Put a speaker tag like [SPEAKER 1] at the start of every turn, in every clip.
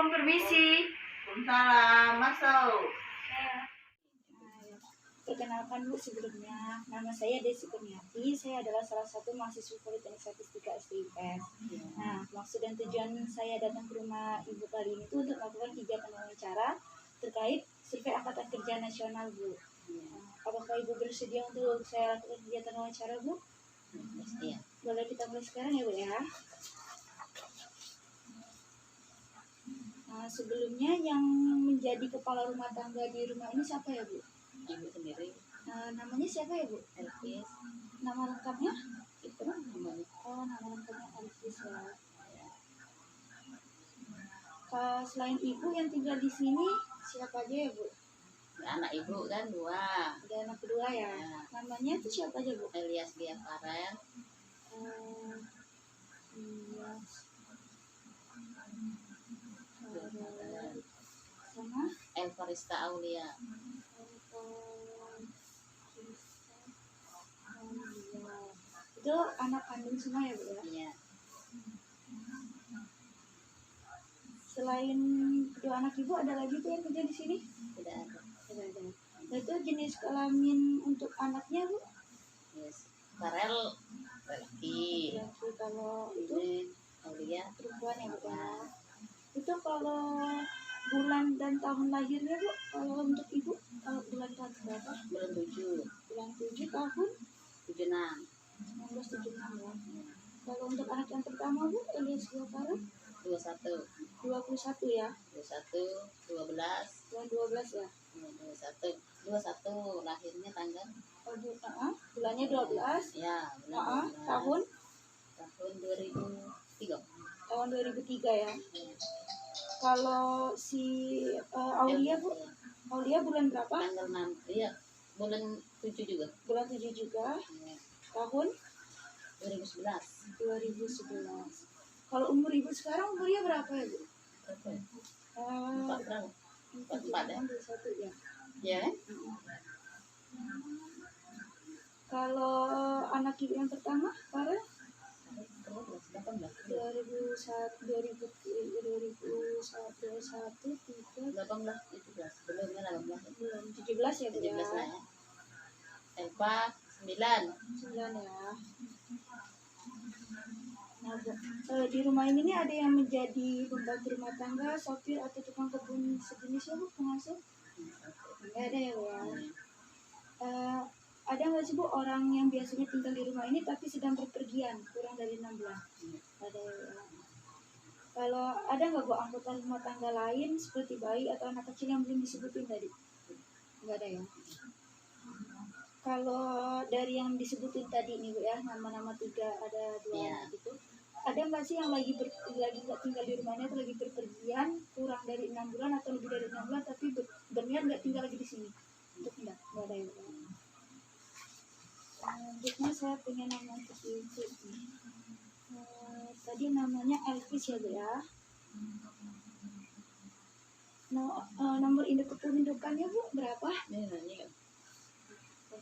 [SPEAKER 1] Assalamualaikum, permisi.
[SPEAKER 2] Waalaikumsalam, masuk.
[SPEAKER 1] Perkenalkan Bu sebelumnya, nama saya Desi Kurniati. Saya adalah salah satu mahasiswa Politeknik Statistika STIPS. Nah, maksud dan tujuan saya datang ke rumah Ibu kali ini itu untuk melakukan kegiatan wawancara terkait survei Angkatan Kerja Nasional, Bu. Apakah Ibu bersedia untuk saya lakukan kegiatan wawancara, Bu?
[SPEAKER 2] Iya.
[SPEAKER 1] Boleh kita mulai sekarang ya, Bu ya? Nah, sebelumnya yang menjadi kepala rumah tangga di rumah ini siapa ya, Bu?
[SPEAKER 2] Ibu sendiri.
[SPEAKER 1] Namanya siapa ya, Bu?
[SPEAKER 2] Elvis.
[SPEAKER 1] Nama lengkapnya?
[SPEAKER 2] Itu namanya.
[SPEAKER 1] Oh, nama lengkapnya Elvis ya. Selain Ibu yang tinggal di sini, siapa aja ya, Bu?
[SPEAKER 2] Anak ibu kan 2.
[SPEAKER 1] Ada anak kedua ya.
[SPEAKER 2] Ya.
[SPEAKER 1] Namanya itu siapa aja, Bu?
[SPEAKER 2] Elias Dia Farel.
[SPEAKER 1] Iya. Sama
[SPEAKER 2] Elvarista Aulia.
[SPEAKER 1] Itu anak kandung semua ya, Bu ya?
[SPEAKER 2] Iya.
[SPEAKER 1] Selain kedua anak Ibu ada lagi tuh yang kerja di sini?
[SPEAKER 2] Tidak ada.
[SPEAKER 1] Tidak ada. Nah, itu jenis kelamin untuk anaknya, Bu?
[SPEAKER 2] Yes. Farel lelaki.
[SPEAKER 1] Laki. Kalau itu
[SPEAKER 2] Ini Aulia
[SPEAKER 1] perempuan ya, Bu ya? Itu kalau bulan dan tahun lahirnya, Bu, kalau untuk Ibu bulan tahun berapa?
[SPEAKER 2] bulan 7.
[SPEAKER 1] Bulan 7 tahun
[SPEAKER 2] 76.
[SPEAKER 1] 1976 ya. Kalau untuk anak yang pertama, Bu, Elias Giovara
[SPEAKER 2] 21.
[SPEAKER 1] 21 ya.
[SPEAKER 2] 21 12
[SPEAKER 1] Bulan 12 ya.
[SPEAKER 2] 21 lahirnya tanggal
[SPEAKER 1] Bulannya 12.
[SPEAKER 2] ya bulan 12.
[SPEAKER 1] Tahun
[SPEAKER 2] 2003.
[SPEAKER 1] tahun 2003 ya. Kalau si Aulia, Bu, Aulia bulan berapa?
[SPEAKER 2] Tanggal 6. Iya, bulan 7 juga.
[SPEAKER 1] Bulan 7 juga.
[SPEAKER 2] Ya,
[SPEAKER 1] Tahun
[SPEAKER 2] 2011.
[SPEAKER 1] 2011. Kalau umur Ibu sekarang umurnya berapa ya, Bu?
[SPEAKER 2] Berapa ya? 4 berapa? 44 ya?
[SPEAKER 1] 41 ya.
[SPEAKER 2] Ya kan?
[SPEAKER 1] Kalau anak Ibu yang pertama, Farel
[SPEAKER 2] 18.
[SPEAKER 1] 2001,
[SPEAKER 2] Belumnya 18.
[SPEAKER 1] 17 ya, Bu
[SPEAKER 2] 17 lah
[SPEAKER 1] ya.
[SPEAKER 2] ya. Elva 9.
[SPEAKER 1] 9 ya. Nah, Bu, di rumah ini nih ada yang menjadi pembantu rumah tangga, sopir atau tukang kebun sejenis ya, Bu, pengasuh? Nggak ada ya, Bu ya. Ada nggak sih, Bu, orang yang biasanya tinggal di rumah ini tapi sedang berpergian kurang dari 6 bulan? Ada ya. Kalau ada nggak, Bu, anggota rumah tangga lain seperti bayi atau anak kecil yang belum disebutin tadi? Nggak ada ya. Kalau dari yang disebutin tadi nih, Bu ya, nama-nama 3 ada 2
[SPEAKER 2] Iya.
[SPEAKER 1] gitu. Ada nggak sih yang lagi nggak tinggal di rumahnya atau lagi berpergian kurang dari 6 bulan atau lebih dari 6 bulan tapi berniat nggak tinggal lagi di sini? Untuk pindah, nggak ada ya, Bu. Selanjutnya saya pengen nanya ke Ibu. Tadi namanya Elvis ya, Bu ya. Nomor induk kependudukannya, Bu, berapa?
[SPEAKER 2] Ini nanya kan?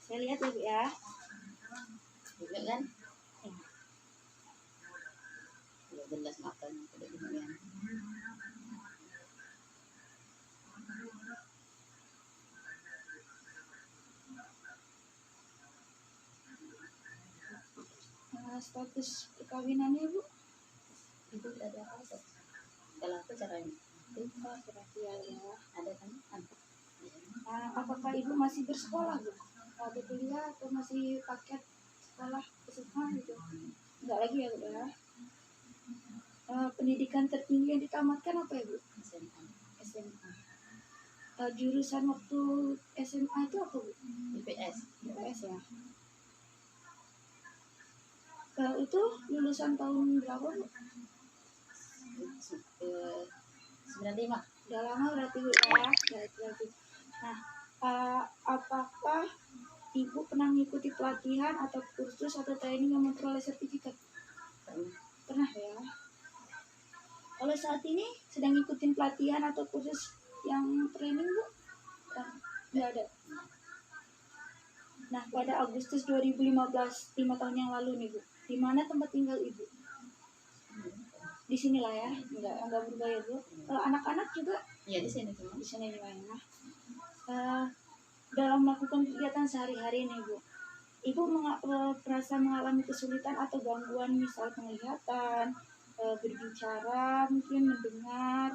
[SPEAKER 1] Saya lihat ya, Bu ya.
[SPEAKER 2] Juga kan?
[SPEAKER 1] Ya.
[SPEAKER 2] Ya jelas matanya udah kemudian.
[SPEAKER 1] Status perkawinannya, Bu?
[SPEAKER 2] Itu udah ada apa? Kalau apa caranya?
[SPEAKER 1] Kira-kira ya.
[SPEAKER 2] Ada kan? Ada.
[SPEAKER 1] Apakah Ibu masih bersekolah, Bu? Atau kuliah atau masih paket sekolah SMA gitu? Enggak lagi ya, Bu ya. Pendidikan tertinggi yang ditamatkan apa ya, Bu?
[SPEAKER 2] SMA.
[SPEAKER 1] SMA. Jurusan waktu SMA itu apa, Bu?
[SPEAKER 2] IPS.
[SPEAKER 1] IPS ya. Itu lulusan tahun berapa, Bu?
[SPEAKER 2] 95.
[SPEAKER 1] Udah lama berarti, Bu ya. Berarti. Nah, apakah Ibu pernah mengikuti pelatihan atau kursus atau training yang memperoleh sertifikat? Pernah ya. Kalau saat ini sedang ngikutin pelatihan atau kursus yang training, Bu? Nggak ada. Nah, pada Agustus 2015, 5 tahun yang lalu nih, Bu, di mana tempat tinggal Ibu? di sinilah ya, nggak berubah ya Bu. Kalau anak-anak juga
[SPEAKER 2] Iya di sini semua.
[SPEAKER 1] di sini juga ya. Dalam melakukan kegiatan sehari-hari nih Bu, Ibu merasa mengalami kesulitan atau gangguan misal penglihatan, berbicara, mungkin mendengar,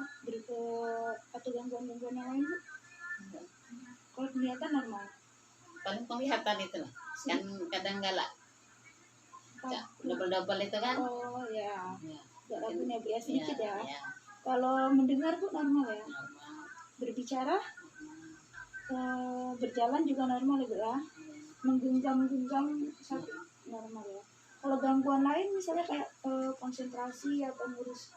[SPEAKER 1] atau gangguan-gangguan yang lain Bu?
[SPEAKER 2] Enggak.
[SPEAKER 1] Kalau penglihatan normal.
[SPEAKER 2] Paling penglihatan itu lah. Kan kadang galak. Double-double itu kan.
[SPEAKER 1] Oh ya,
[SPEAKER 2] Ya.
[SPEAKER 1] nggak ragu ya Bu ya, sedikit ya.
[SPEAKER 2] Ya.
[SPEAKER 1] Kalau mendengar Bu normal ya.
[SPEAKER 2] Normal.
[SPEAKER 1] Berbicara, berjalan juga normal ya Bu ya. Menggenggam satu normal ya. Kalau gangguan lain misalnya kayak konsentrasi atau ngurus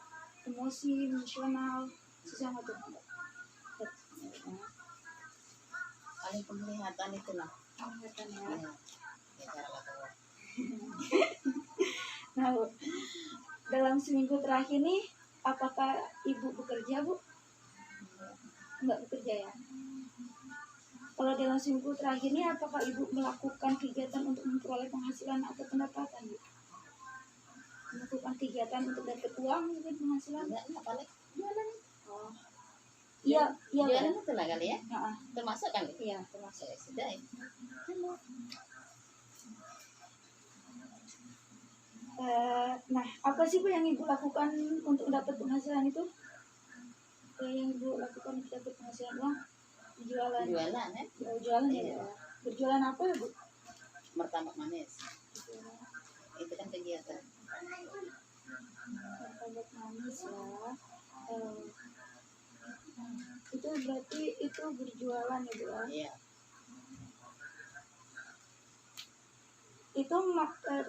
[SPEAKER 1] emosi, emosional, susah nggak tuh?
[SPEAKER 2] Paling penglihatan itulah.
[SPEAKER 1] Penglihatan ya.
[SPEAKER 2] Ya. Ya cara lakukan.
[SPEAKER 1] Nah Bu, dalam seminggu terakhir nih, apakah Ibu bekerja Bu? Nggak bekerja ya. Kalau dalam seminggu terakhir ini, apakah Ibu melakukan kegiatan untuk memperoleh penghasilan atau pendapatan, Bu? Melakukan kegiatan untuk dapat uang, mungkin penghasilan?
[SPEAKER 2] Enggak paling jualan.
[SPEAKER 1] Oh, iya,
[SPEAKER 2] Jualan itu lah kali ya.
[SPEAKER 1] Nah,
[SPEAKER 2] Termasuk kali.
[SPEAKER 1] iya, termasuk.
[SPEAKER 2] Ya sudah ya.
[SPEAKER 1] Nah, apa sih Bu yang Ibu lakukan untuk dapat penghasilan itu? Yang Ibu lakukan untuk dapat penghasilan uang? Jualan.
[SPEAKER 2] Jualan ya.
[SPEAKER 1] Jualan ya. Berjualan apa ya Bu?
[SPEAKER 2] Martabak manis. Itu kan kegiatan.
[SPEAKER 1] Martabak manis ya. Itu berarti itu berjualan ya Bu ya?
[SPEAKER 2] Iya.
[SPEAKER 1] Itu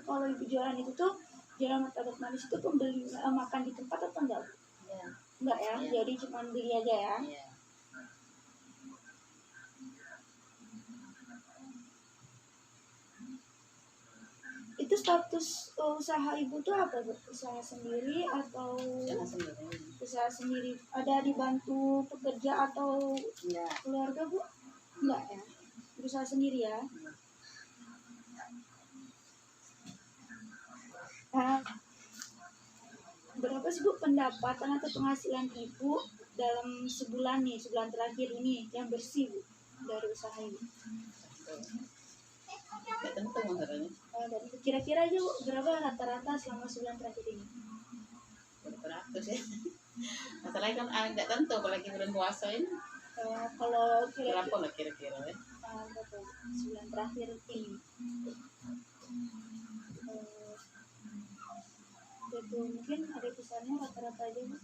[SPEAKER 1] kalau Ibu jualan itu tuh jualan martabak manis itu pembeli makan di tempat atau enggak?
[SPEAKER 2] Iya.
[SPEAKER 1] Enggak ya,
[SPEAKER 2] Iya.
[SPEAKER 1] jadi cuma beli aja ya.
[SPEAKER 2] Iya.
[SPEAKER 1] Itu status usaha Ibu tuh apa Bu? Usaha sendiri atau
[SPEAKER 2] Usaha sendiri.
[SPEAKER 1] usaha sendiri? Ada dibantu pekerja atau
[SPEAKER 2] Enggak.
[SPEAKER 1] keluarga Bu? Enggak ya, usaha sendiri ya. Nah, berapa sih Bu pendapatan atau penghasilan Ibu dalam sebulan nih, sebulan terakhir ini yang bersih Bu dari usaha Ibu?
[SPEAKER 2] Enggak tentu masalahnya.
[SPEAKER 1] Dan kira-kira aja Bu, berapa rata-rata selama sebulan terakhir ini?
[SPEAKER 2] Beratus ya. Masalahnya kan enggak tentu apalagi bulan puasa ini.
[SPEAKER 1] Kalau
[SPEAKER 2] Berapa
[SPEAKER 1] kira-kira
[SPEAKER 2] lah kira-kira ya?
[SPEAKER 1] berapa sebulan terakhir ini? Itu mungkin ada kisarannya rata-rata aja Bu.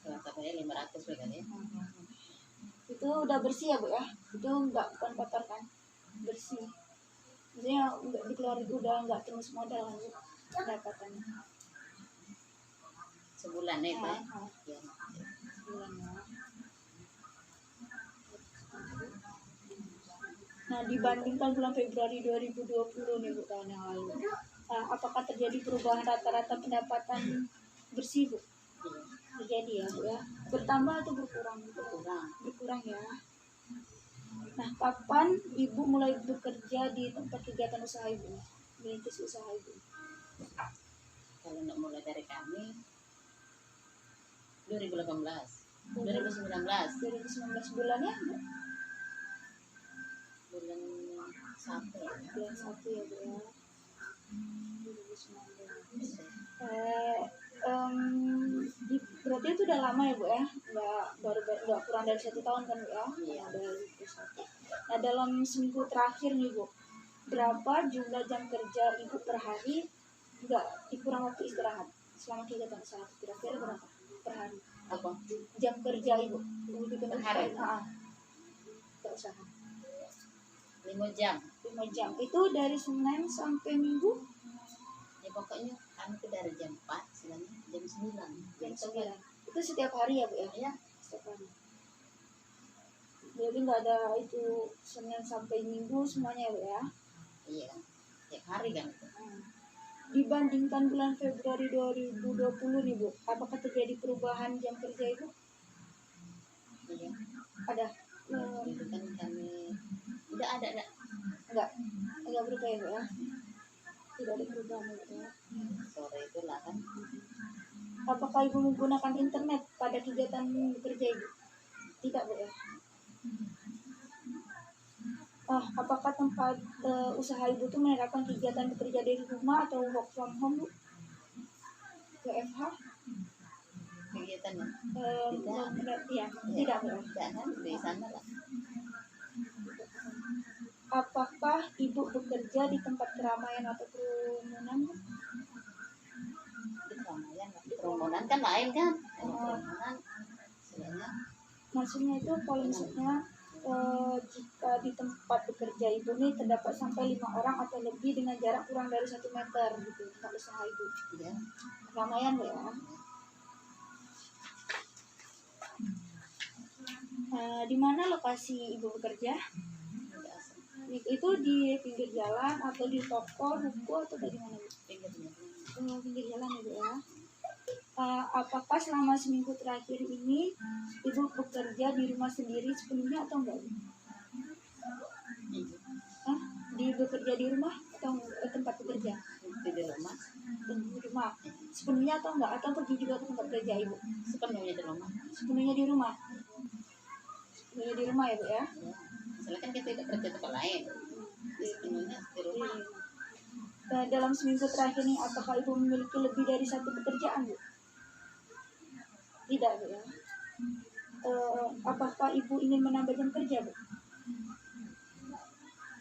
[SPEAKER 2] Rata-ratanya 500 lah kan ya.
[SPEAKER 1] Itu udah bersih ya Bu ya? Itu bukan kotor kan? Bersih. Maksudnya nggak dikeluarin, udah nggak terus modal kan Bu pendapatannya.
[SPEAKER 2] Sebulan itu ya. Ya.
[SPEAKER 1] Sebulan ya. Nah, dibandingkan bulan Februari 2020 nih Bu, tahun yang lalu, apakah terjadi perubahan rata-rata pendapatan bersih Bu?
[SPEAKER 2] Iya.
[SPEAKER 1] Terjadi ya Bu ya? Bertambah atau berkurang?
[SPEAKER 2] Kurang.
[SPEAKER 1] Berkurang ya. Nah, kapan Ibu mulai bekerja di tempat kegiatan usaha Ibu? Merintis usaha Ibu?
[SPEAKER 2] Kalau nak mulai dari kami 2018. 2019.
[SPEAKER 1] 2019 bulannya Bu?
[SPEAKER 2] Bulan 1 ya.
[SPEAKER 1] Bulan 1 ya Bu ya. 2019. Berarti itu udah lama ya Bu ya? Nggak kurang dari 1 tahun kan Bu ya?
[SPEAKER 2] Iya.
[SPEAKER 1] Dari 1. Nah, dalam seminggu terakhir nih Bu, berapa jumlah jam kerja Ibu per hari nggak dikurang waktu istirahat selama kegiatan usaha? Kira-kira berapa per hari?
[SPEAKER 2] Apa?
[SPEAKER 1] Jam kerja Ibu
[SPEAKER 2] Per hari?
[SPEAKER 1] Untuk usaha
[SPEAKER 2] 5 jam.
[SPEAKER 1] 5 jam. Itu dari Senin sampai Minggu?
[SPEAKER 2] Ya pokoknya kami itu dari jam 4 istilahnya jam 9.
[SPEAKER 1] Jam 9. Itu setiap hari ya Bu ya?
[SPEAKER 2] Iya.
[SPEAKER 1] Setiap hari. Jadi nggak ada itu Senin sampai Minggu semuanya ya Bu ya?
[SPEAKER 2] Iya. Tiap hari kan itu.
[SPEAKER 1] Dibandingkan bulan Februari 2020 nih Bu, apakah terjadi perubahan jam kerja Ibu?
[SPEAKER 2] Iya.
[SPEAKER 1] Ada?
[SPEAKER 2] Itu kan kami udah ada.
[SPEAKER 1] Enggak berubah ya Bu ya? Tidak ada perubahan ya Bu ya?
[SPEAKER 2] Sore itulah kan.
[SPEAKER 1] Apakah ibu menggunakan internet pada kegiatan bekerja ibu? Tidak bu ya. Apakah tempat usaha ibu itu menerapkan kegiatan bekerja dari rumah atau work from home bu? WFH?
[SPEAKER 2] Kegiatannya
[SPEAKER 1] Ya, tidak bu ya.
[SPEAKER 2] tidak kan di sana lah.
[SPEAKER 1] Apakah ibu bekerja di tempat keramaian atau kerumunan bu?
[SPEAKER 2] Di keramaian lah. Kerumunan kan lain kan. Kalau kerumunan istilahnya
[SPEAKER 1] Maksudnya itu kalau misalnya jika di tempat bekerja ibu nih terdapat sampai 5 orang atau lebih dengan jarak kurang dari 1 meter gitu tempat usaha ibu.
[SPEAKER 2] iya.
[SPEAKER 1] Keramaian bu ya. Di mana lokasi ibu bekerja? Itu di pinggir jalan atau di toko, buku atau dari mana bu? Pinggir jalan ya bu ya. Apakah selama seminggu terakhir ini ibu bekerja di rumah sendiri sepenuhnya atau enggak? Di bekerja di rumah atau tempat bekerja?
[SPEAKER 2] Di rumah.
[SPEAKER 1] Di rumah sepenuhnya atau enggak? Atau pergi juga ke tempat kerja ibu?
[SPEAKER 2] Sepenuhnya di rumah.
[SPEAKER 1] Sepenuhnya di rumah. Sepenuhnya di rumah ya bu ya.
[SPEAKER 2] Misalnya kan kita tidak kerja tempat lain. Sepenuhnya di rumah.
[SPEAKER 1] Dalam seminggu terakhir ini apakah ibu memiliki lebih dari satu pekerjaan bu? Tidak bu ya. Apakah ibu ingin menambah jam kerja bu?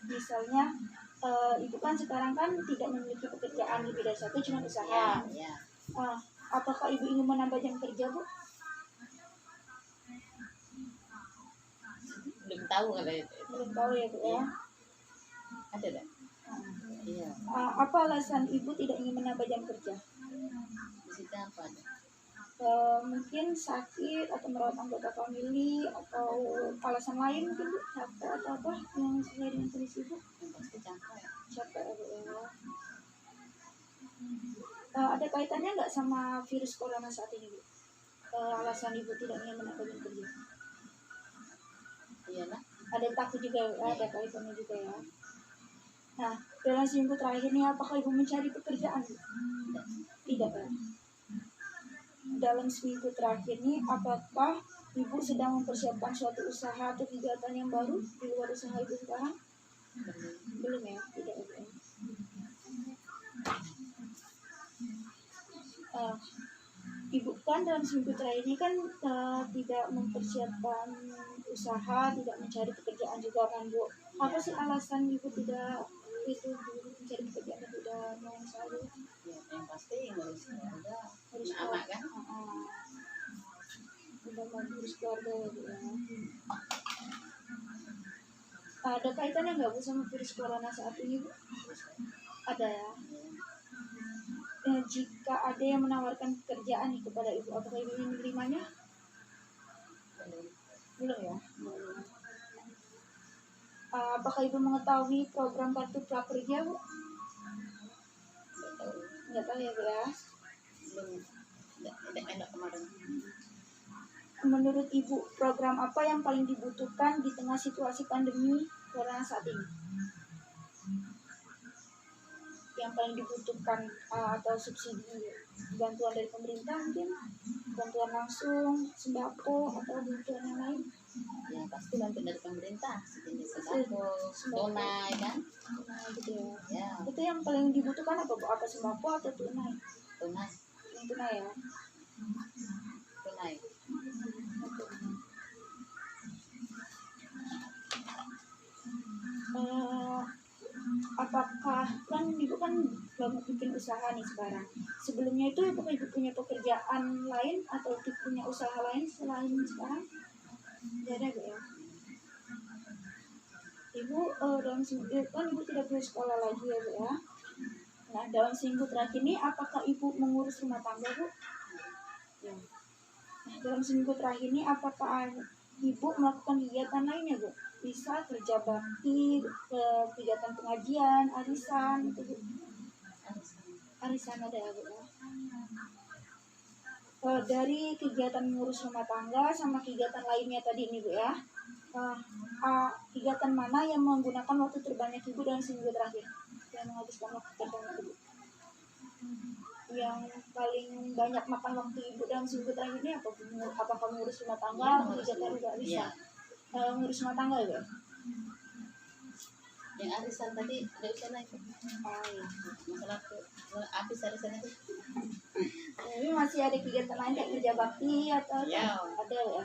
[SPEAKER 1] Misalnya ibu kan sekarang kan tidak memiliki pekerjaan lebih dari satu, cuma usaha.
[SPEAKER 2] Ya.
[SPEAKER 1] Apakah ibu ingin menambah jam kerja bu?
[SPEAKER 2] Belum tahu kalau itu.
[SPEAKER 1] Belum tahu ya bu ya.
[SPEAKER 2] Ada tak? Iya.
[SPEAKER 1] Apa alasan ibu tidak ingin menambah jam kerja?
[SPEAKER 2] Di situ apa ada?
[SPEAKER 1] Mungkin sakit atau merawat anggota famili atau alasan lain mungkin bu, capek atau apa yang sesuai dengan kondisi ibu?
[SPEAKER 2] Yang pasti capek.
[SPEAKER 1] Capek ya bu ya. Ada kaitannya nggak sama virus corona saat ini bu? Alasan ibu tidak ingin menambah jam kerja?
[SPEAKER 2] Iyalah.
[SPEAKER 1] Ada takut juga, ada kaitannya juga ya. Nah, dalam seminggu terakhir ini apakah ibu mencari pekerjaan? Tidak kan? Dalam seminggu terakhir ini apakah ibu sedang mempersiapkan suatu usaha atau kegiatan yang baru di luar usaha ibu sekarang? Belum ya, tidak ya. Ibu kan dalam seminggu terakhir ini kan tidak mempersiapkan usaha, tidak mencari pekerjaan juga kan bu. Apa sih alasan ibu tidak itu mencari pekerjaan dan tidak mau usaha?
[SPEAKER 2] Ya, yang pasti ngurus keluarga,
[SPEAKER 1] Harus
[SPEAKER 2] anak kan.
[SPEAKER 1] Udah mau ngurus keluarga ya bu ya. Ada kaitannya nggak bu sama virus corona saat ini bu? Ada ya. Jika ada yang menawarkan pekerjaan nih kepada ibu, apakah ibu ingin menerimanya? Belum ya. Apakah ibu mengetahui program kartu prakerja bu? Nggak tahu ya bu ya.
[SPEAKER 2] Belum. Tidak enak kemarin.
[SPEAKER 1] Menurut ibu, program apa yang paling dibutuhkan di tengah situasi pandemi corona saat ini? Yang paling dibutuhkan atau subsidi bantuan dari pemerintah mungkin, bantuan langsung sembako atau bantuan yang lain?
[SPEAKER 2] Ya pasti bantuan dari pemerintah sejenis sembako, tunai kan?
[SPEAKER 1] Gitu ya.
[SPEAKER 2] Ya.
[SPEAKER 1] Itu yang paling dibutuhkan apa bu? Apa sembako atau tunai?
[SPEAKER 2] Tunai.
[SPEAKER 1] Yang tunai ya.
[SPEAKER 2] Tunai.
[SPEAKER 1] Apakah kan ibu kan baru bikin usaha nih sekarang, sebelumnya itu apakah ibu punya pekerjaan lain atau punya usaha lain selain sekarang? Tidak ada bu ya. Ibu dalam seminggu kan ibu tidak punya sekolah lagi ya bu ya. Nah dalam seminggu terakhir ini apakah ibu mengurus rumah tangga bu? Ya. Nah, dalam seminggu terakhir ini apakah ibu melakukan kegiatan lainnya bu? Bisa kerja bakti, kegiatan pengajian, arisan itu bu. Arisan ada ya bu ya. Dari kegiatan mengurus rumah tangga sama kegiatan lainnya tadi ini bu ya, kegiatan mana yang menggunakan waktu terbanyak ibu dalam seminggu terakhir? Yang menghabiskan waktu terbanyak ibu? Yang paling banyak makan waktu ibu dalam seminggu terakhir ini apa? Apakah ngurus rumah tangga,
[SPEAKER 2] Iya, ngurus
[SPEAKER 1] kegiatan juga bisa?
[SPEAKER 2] Iya.
[SPEAKER 1] Ngurus rumah tangga ya?
[SPEAKER 2] Yang arisan tadi nggak usah naik.
[SPEAKER 1] Oh iya.
[SPEAKER 2] Masalah habis arisan itu.
[SPEAKER 1] Tapi masih ada kegiatan lain kayak kerja bakti atau
[SPEAKER 2] Ya.
[SPEAKER 1] ada ya?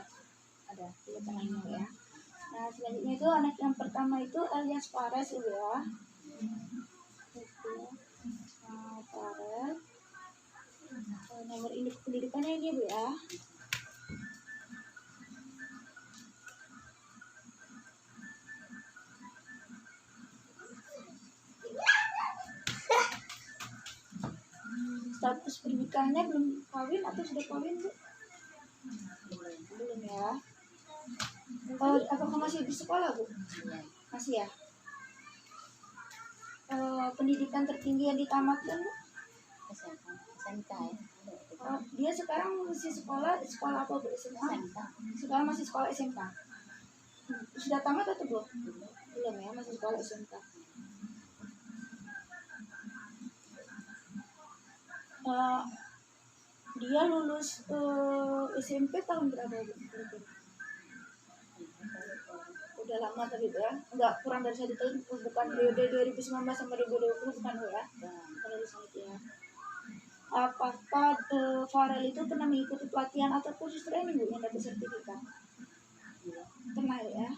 [SPEAKER 1] Ada kegiatan lainnya ya. Nah selanjutnya itu anak yang pertama itu alias Fares ibu ya. Itu Fares. Nomor induk pendidikannya ini bu ya. Status pernikahannya belum kawin atau sudah kawin bu? Belum ya. Apakah masih di sekolah bu?
[SPEAKER 2] Iya.
[SPEAKER 1] Masih ya. Pendidikan tertinggi yang ditamatkan bu?
[SPEAKER 2] SMK ya.
[SPEAKER 1] Dia sekarang masih sekolah apa bu? SMA?
[SPEAKER 2] SMK.
[SPEAKER 1] Sekarang masih sekolah SMK. Sudah tamat atau belum? Belum ya, masih sekolah SMK. Dia lulus SMP tahun berapa bu? Udah lama tapi bu ya, enggak kurang dari 1 tahun, bukan periode 2019 sampai 2020 bukan bu ya? Lulusan itu ya. Apakah Farel itu pernah mengikuti pelatihan atau kursus training bu yang dapat sertifikat? Pernah ya.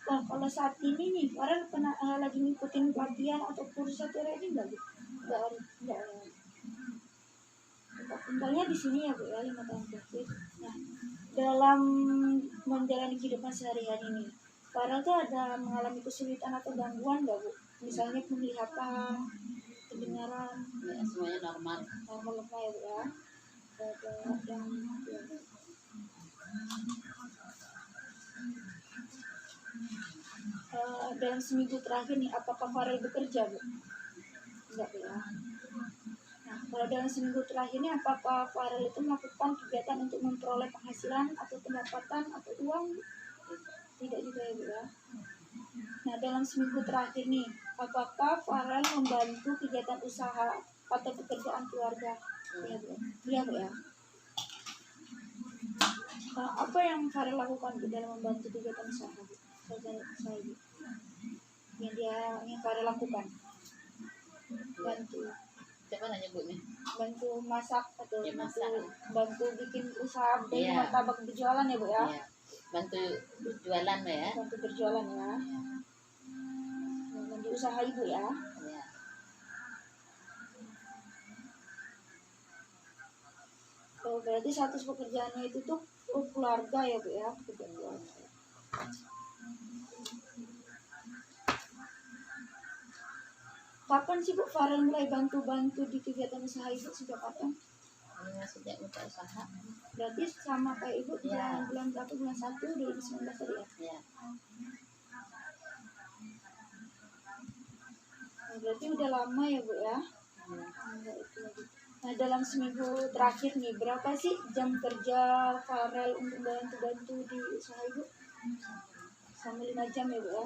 [SPEAKER 1] Nah, kalau saat ini nih Farel pernah lagi ngikutin pelatihan atau kursus atau training nggak bu? Nggak. Tinggalnya di sini ya bu ya 5 tahun terakhir. Nah, dalam menjalani kehidupan sehari-hari ini, Farel tuh ada mengalami kesulitan atau gangguan nggak bu? Misalnya penglihatan, pendengaran,
[SPEAKER 2] Ya, semuanya normal.
[SPEAKER 1] normal ya bu ya. Ada yang dalam seminggu terakhir nih, apakah Farel bekerja bu? Enggak bu ya. Nah, kalau dalam seminggu terakhir ini, apakah Farel itu melakukan kegiatan untuk memperoleh penghasilan atau pendapatan atau uang? Tidak juga ya bu ya. Nah, dalam seminggu terakhir nih, apakah Farel membantu kegiatan usaha atau pekerjaan keluarga? Iya bu. Iya bu ya. Apa yang Farel lakukan bu dalam membantu kegiatan usaha bu? Usaha bu. Yang Farel lakukan?
[SPEAKER 2] Coba nanya bu nih.
[SPEAKER 1] Bantu masak atau
[SPEAKER 2] Ya, masak.
[SPEAKER 1] bantu bikin usaha dari
[SPEAKER 2] Iya.
[SPEAKER 1] martabak berjualan ya bu ya?
[SPEAKER 2] Iya. Bantu jualan ya.
[SPEAKER 1] Bantu berjualan ya. Bantu usaha ibu ya.
[SPEAKER 2] Iya.
[SPEAKER 1] Oh, berarti status pekerjaannya itu tuh keluarga ya bu ya, pekerjaan keluarga. Kapan sih bu Farel mulai bantu-bantu di kegiatan usaha ibu, sejak kapan?
[SPEAKER 2] Sejak buka usaha.
[SPEAKER 1] Berarti sama kayak ibu
[SPEAKER 2] Ya.
[SPEAKER 1] bulan berapa? Bulan 1 2019 tadi ya?
[SPEAKER 2] Iya.
[SPEAKER 1] Nah, berarti udah lama ya bu ya? Nah, dalam seminggu terakhir nih, berapa sih jam kerja Farel untuk bantu-bantu di usaha ibu? Sama 5 jam ya bu ya?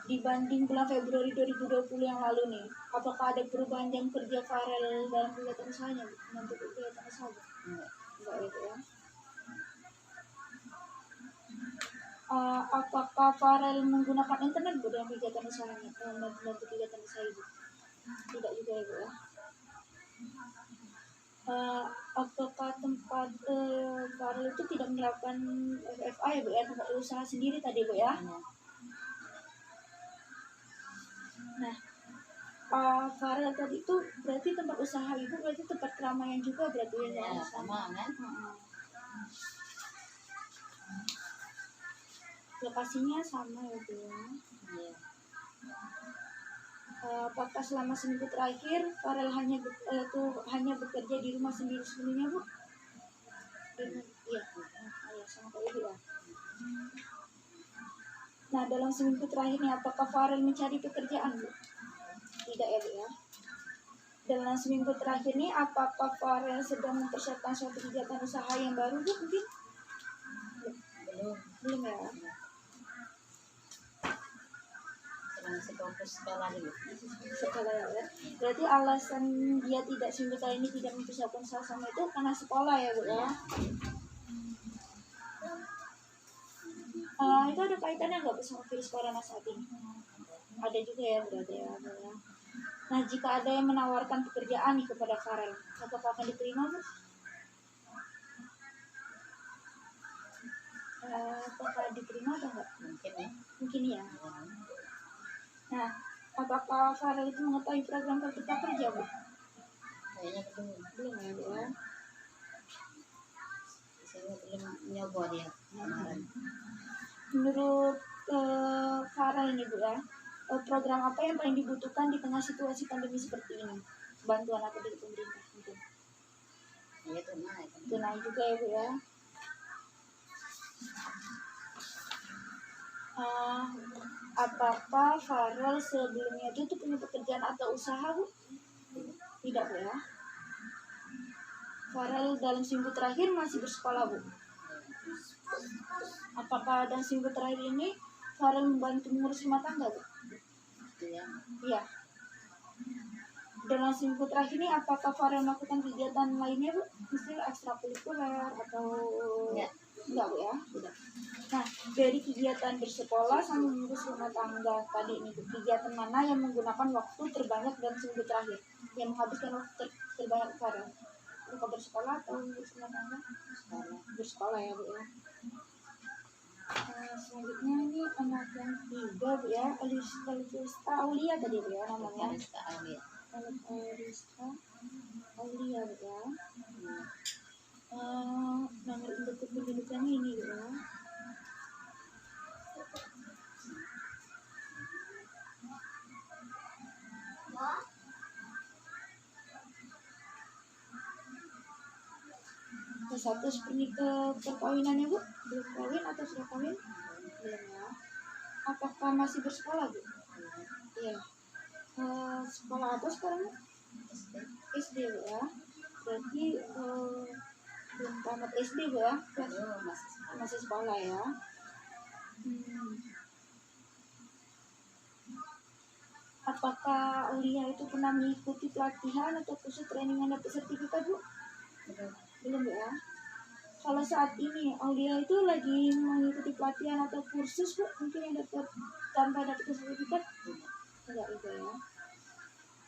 [SPEAKER 1] Dibanding bulan Februari 2020 yang lalu nih, apakah ada perubahan jam kerja Farel dalam kegiatan usahanya bu? Bantu kegiatan usaha bu? Enggak ya bu ya? Apakah Farel menggunakan internet bu dalam kegiatan usahanya, membantu kegiatan usaha ibu? Tidak juga ya bu ya. Apakah tempat Farel itu tidak menerapkan FFA ya bu ya, tempat usaha sendiri tadi bu ya? Nah, Farel tadi itu berarti tempat usaha ibu berarti tempat keramaian juga berarti ya?
[SPEAKER 2] Ya, sama kan?
[SPEAKER 1] Lokasinya sama ya bu ya.
[SPEAKER 2] Iya.
[SPEAKER 1] Apakah selama seminggu terakhir Farel hanya bekerja di rumah sendiri sebenarnya bu? Iya, sama kayak ibu ya. Nah, dalam seminggu terakhir ini apakah Farel mencari pekerjaan bu? Tidak ya bu ya. Dalam seminggu terakhir ini apakah Farel sedang mempersiapkan suatu kegiatan usaha yang baru bu mungkin?
[SPEAKER 2] Belum.
[SPEAKER 1] Belum ya.
[SPEAKER 2] Sedang masih fokus sekolah dulu.
[SPEAKER 1] Sekolah ya. Berarti alasan dia tidak seminggu kali ini tidak mempersiapkan sama itu karena sekolah ya Bu ya. Itu ada kaitannya nggak Bu sama virus corona saat ini? Ada juga ya berarti ya Bu ya. Nah jika ada yang menawarkan pekerjaan nih kepada Farel, apakah akan diterima Bu? Apakah diterima atau enggak?
[SPEAKER 2] Mungkin ya.
[SPEAKER 1] Mungkin ya. Nah, apakah Farel itu mengetahui program Kartu Prakerja Bu?
[SPEAKER 2] Kayaknya belum.
[SPEAKER 1] Belum ya Bu ya.
[SPEAKER 2] Saya belum nyoba dia kemarin.
[SPEAKER 1] Menurut Farel ini Bu ya, program apa yang paling dibutuhkan di tengah situasi pandemi seperti ini? Bantuan apa dari pemerintah mungkin?
[SPEAKER 2] Ya tunai.
[SPEAKER 1] Tunai juga ya Bu ya. Apakah Farel sebelumnya itu punya pekerjaan atau usaha Bu? Tidak Bu ya. Farel dalam seminggu terakhir masih bersekolah Bu. Apakah dalam seminggu terakhir ini Farel membantu mengurus rumah tangga Bu?
[SPEAKER 2] Iya.
[SPEAKER 1] Iya. Dalam seminggu terakhir ini apakah Farel melakukan kegiatan lainnya Bu? Misalnya ekstrakurikuler atau enggak Bu ya? Tidak. Nah, dari kegiatan bersekolah sampai mengurus rumah tangga tadi ini Bu, kegiatan mana yang menggunakan waktu terbanyak dalam seminggu terakhir? Yang menghabiskan waktu terbanyak Farel? Apakah bersekolah atau mengurus rumah tangga? Bersekolah ya Bu ya. Selanjutnya ini anak yang 3 Bu ya, Alista Aulia tadi Bu ya namanya. Alista Aulia Bu ya. Nomor induk kependudukannya ini Bu ya. Status perkawinannya Bu? Belum kawin atau sudah kawin? Belum ya. Apakah masih bersekolah Bu? Iya. Sekolah apa sekarang Bu? SD Bu ya. Berarti belum tamat SD Bu ya? Masih sekolah ya. Apakah Aulia itu pernah mengikuti pelatihan atau kursus training yang dapat sertifikat Bu? Belum ya. Kalau saat ini Aulia itu lagi mengikuti pelatihan atau kursus Bu, mungkin yang dapat tanpa dapat sertifikat? Enggak juga ya.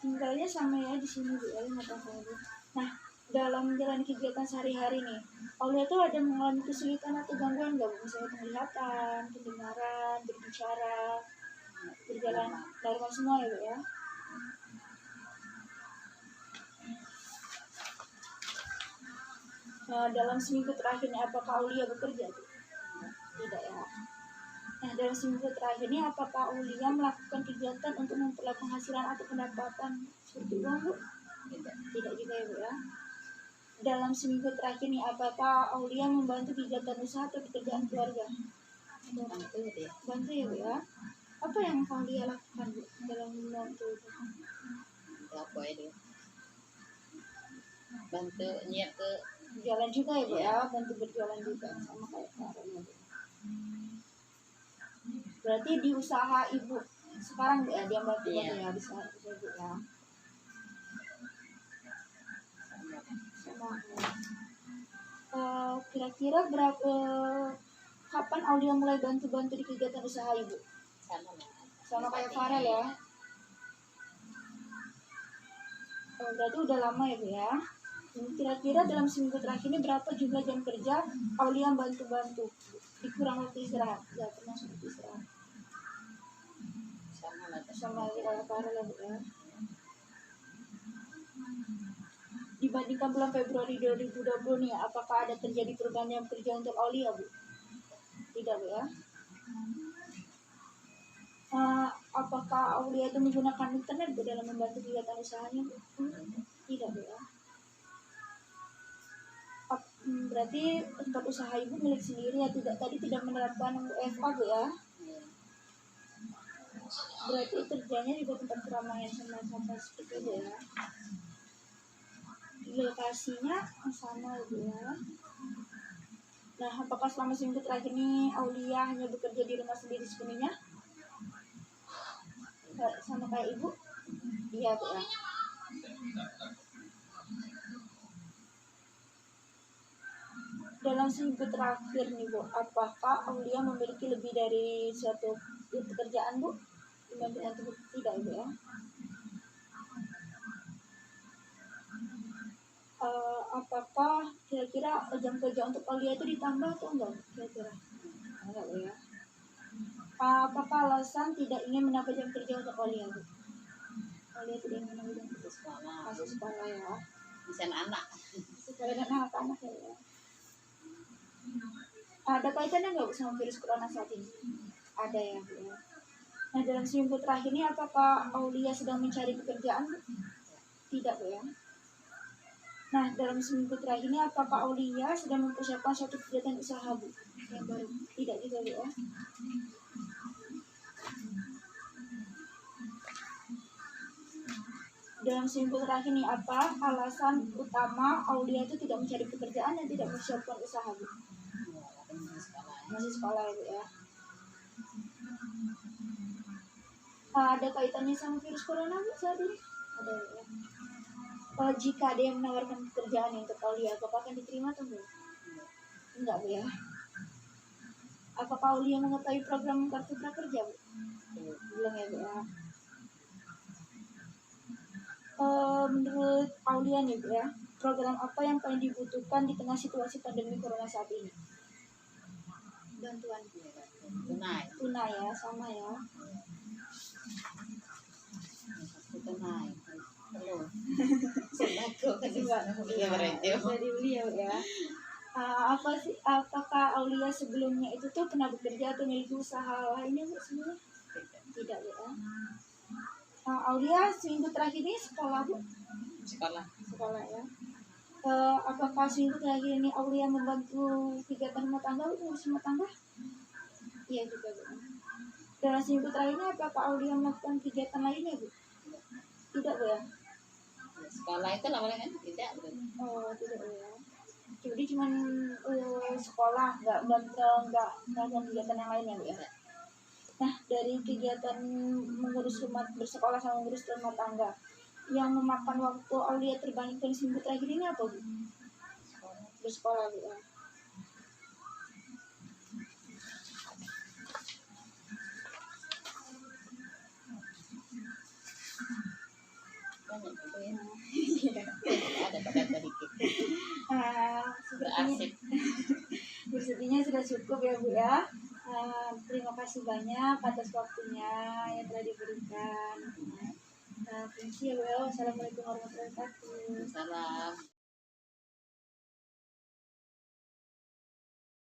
[SPEAKER 1] Tinggalnya sama ya di sini Bu ya, 5 tahun Bu. Nah, dalam menjalani kegiatan sehari-hari nih, Aulia itu ada mengalami kesulitan atau gangguan nggak Bu? Misalnya penglihatan, pendengaran, berbicara, berjalan normal semua ya Bu ya. Nah, dalam seminggu terakhir ini apakah Aulia bekerja Bu? Tidak ya. Nah, dalam seminggu terakhir ini apakah Aulia melakukan kegiatan untuk memperoleh penghasilan atau pendapatan seperti uang Bu? Tidak juga ya Bu ya. Dalam seminggu terakhir ini apakah Aulia membantu kegiatan usaha atau pekerjaan keluarga? Bantu ya Bu ya. Apa yang Aulia lakukan Bu dalam membantu itu?
[SPEAKER 2] Apa itu? Bantu nyiap ke
[SPEAKER 1] jalan juga ya Bu ya, bantu berjualan juga sama kayak Farel ya Bu. Berarti di usaha Ibu sekarang Bu ya, dia bantu ya di usaha Ibu ya. Sama. Kira-kira berapa kapan Aulia mulai bantu-bantu di kegiatan usaha Ibu? Sama kayak Farel ya. Berarti udah lama ya Bu ya. Kira-kira dalam seminggu terakhir ini berapa jumlah jam kerja Aulia bantu-bantu? Dikurang waktu istirahat? Ya, termasuk istirahat. Sama kayak Farel ya Bu ya. Dibandingkan bulan Februari 2020 nih, apakah ada terjadi perubahan jam kerja untuk Aulia Bu? Tidak Bu ya. Apakah Aulia itu menggunakan internet Bu dalam membantu kegiatan usahanya Bu? Tidak Bu ya. Berarti tempat usaha Ibu milik sendiri ya, tidak menerapkan WFH Bu ya. Berarti kerjanya juga tempat keramaian sama seperti itu ya. Lokasinya sama Bu ya. Nah, apakah selama seminggu terakhir ini Aulia hanya bekerja di rumah sendiri sepenuhnya? sama kayak ibu? Iya Bu ya. Dalam seminggu terakhir nih Bu, apakah Aulia memiliki lebih dari suatu pekerjaan Bu? Dibandingkan tidak Ibu ya? Apakah kira-kira jam kerja untuk Aulia itu ditambah atau enggak kira-kira? Enggak Bu ya. Apakah alasan tidak ingin menambah jam kerja untuk Aulia Bu? Aulia tidak ingin menambah jam kerja
[SPEAKER 2] sekolah
[SPEAKER 1] masih sekolah ya.
[SPEAKER 2] bisa anak
[SPEAKER 1] Sekolah dan anak-anak ya. Ada kaitannya nggak Bu sama virus corona saat ini? Ada ya Bu ya. Nah dalam seminggu terakhir ini apakah Aulia sedang mencari pekerjaan Bu? Tidak Bu ya. Nah dalam seminggu terakhir ini apakah Aulia sedang mempersiapkan suatu kegiatan usaha Bu yang baru? Tidak juga Bu ya. Dalam seminggu terakhir ini apa alasan utama Aulia itu tidak mencari pekerjaan dan tidak mempersiapkan usaha Bu? Masih sekolah ya Bu ya. Ada kaitannya sama virus corona Bu saat ini? Ada ya. Jika ada yang menawarkan pekerjaan untuk Aulia, apakah akan diterima atau enggak? Enggak Bu ya. Apakah Aulia mengetahui program kartu prakerja Bu? Belum ya Bu ya. Menurut Aulia nih Bu ya, program apa yang paling dibutuhkan di tengah situasi pandemi corona saat ini? Bantuan tunai ya, sama ya.
[SPEAKER 2] tunai belum sembako
[SPEAKER 1] Iya, bisa dibeli ya Bu ya. Apakah Aulia sebelumnya itu tuh pernah bekerja atau memiliki usaha lainnya Bu sebelumnya? Tidak Bu ya. Aulia seminggu terakhir ini sekolah Bu? Sekolah ya. Apakah seminggu terakhir ini Aulia membantu kegiatan rumah tangga Bu, ngurus rumah tangga? Iya juga Bu. Dalam seminggu terakhir ini apakah Aulia melakukan kegiatan lainnya Bu? Tidak Bu ya.
[SPEAKER 2] sekolah itu namanya kan tidak
[SPEAKER 1] Tidak Bu ya. Jadi cuma sekolah, nggak melakukan kegiatan yang lainnya Bu ya. Nah dari kegiatan bersekolah sama mengurus rumah tangga yang memakan waktu Aulia terbanyak dalam seminggu terakhir ini apa Bu? Bersekolah Bu ya.
[SPEAKER 2] banyak itu ya ada pada dikit
[SPEAKER 1] Sepertinya sudah cukup ya Bu ya. Terima kasih banyak atas waktunya yang telah diberikan. Terima kasih ya Bu ya. Wassalamualaikum warahmatullahi wabarakatuh.
[SPEAKER 2] salam